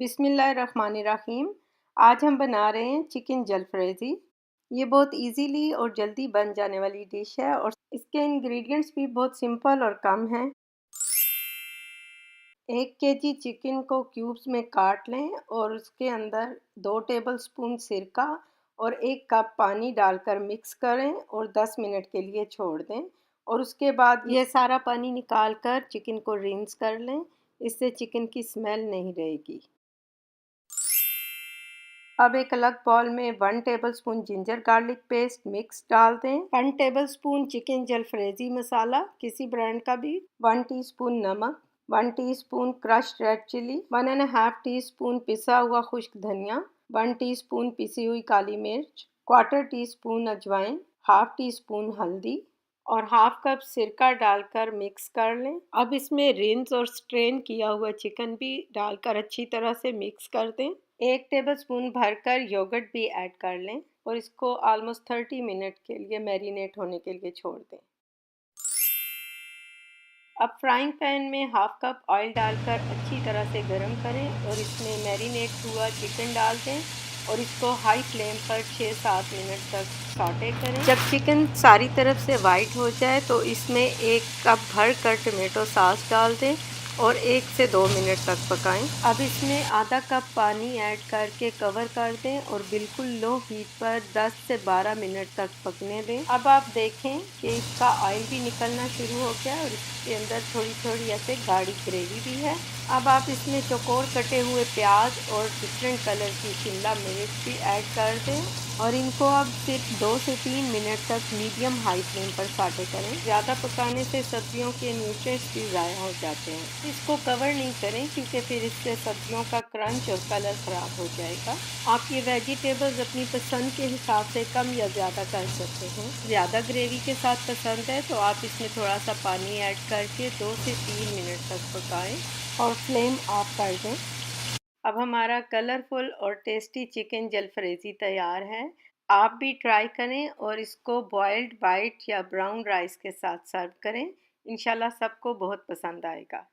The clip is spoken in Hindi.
बिस्मिल्लाहिर्रहमानिर्रहीम। आज हम बना रहे हैं चिकन जलफ्रेज़ी। ये बहुत इजीली और जल्दी बन जाने वाली डिश है और इसके इंग्रेडिएंट्स भी बहुत सिंपल और कम हैं। 1 केजी चिकन को क्यूब्स में काट लें और उसके अंदर 2 टेबलस्पून सिरका और 1 कप पानी डालकर मिक्स करें और 10 मिनट के लिए छोड़ दें और उसके बाद ये सारा पानी निकाल कर चिकन को रिंस कर लें। इससे चिकन की स्मेल नहीं रहेगी। अब एक अलग बाउल में 1 tablespoon ginger garlic paste mix डाल दें। 1 टेबलस्पून चिकन जलफ्रेज़ी मसाला किसी ब्रांड का भी, 1 टीस्पून नमक, 1 teaspoon crushed red chilli, 1.5 teaspoon पिसा हुआ खुश्क धनिया, 1 टीस्पून पिसी हुई काली मिर्च, 1/4 टीस्पून अजवाइन, हाफ टी स्पून हल्दी और हाफ कप सिरका डालकर मिक्स कर लें। अब इसमें रिंस और स्ट्रेन किया हुआ चिकन भी डालकर अच्छी तरह से मिक्स कर दें। 1 टेबलस्पून भरकर योगर्ट भी ऐड कर लें और इसको ऑलमोस्ट 30 मिनट के लिए मैरिनेट होने के लिए छोड़ दें। अब फ्राइंग पैन में हाफ कप ऑयल डालकर अच्छी तरह से गर्म करें और इसमें मैरिनेट हुआ चिकन डाल दें और इसको हाई फ्लेम पर 6-7 मिनट तक सॉटे करें। जब चिकन सारी तरफ से वाइट हो जाए तो इसमें 1 कप भर कर टमेटो सॉस डाल दें और 1 से 2 मिनट तक पकाएं। अब इसमें आधा कप पानी ऐड करके कवर कर दें और बिल्कुल लो हीट पर 10 से 12 मिनट तक पकने दें। अब आप देखें कि इसका ऑयल भी निकलना शुरू हो गया और इसके अंदर थोड़ी थोड़ी ऐसे गाढ़ी ग्रेवी भी है। अब आप इसमें चौकोर कटे हुए प्याज और डिफरेंट कलर की शिमला मिर्च भी ऐड कर दें और इनको अब सिर्फ 2 से 3 मिनट तक मीडियम हाई फ्लेम पर सॉटे करें। ज़्यादा पकाने से सब्जियों के न्यूट्रिएंट्स भी ज़ाया हो जाते हैं। इसको कवर नहीं करें क्योंकि फिर इससे सब्जियों का क्रंच और कलर ख़राब हो जाएगा। आप ये वेजिटेबल्स अपनी पसंद के हिसाब से कम या ज़्यादा कर सकते हैं। ज़्यादा ग्रेवी के साथ पसंद है तो आप इसमें थोड़ा सा पानी ऐड करके 2 से 3 मिनट तक पकाएं और फ्लेम ऑफ कर दें। अब हमारा कलरफुल और टेस्टी चिकन जलफ्रेज़ी तैयार है। आप भी ट्राई करें और इसको बॉइल्ड वाइट या ब्राउन राइस के साथ सर्व करें। इंशाल्लाह सबको बहुत पसंद आएगा।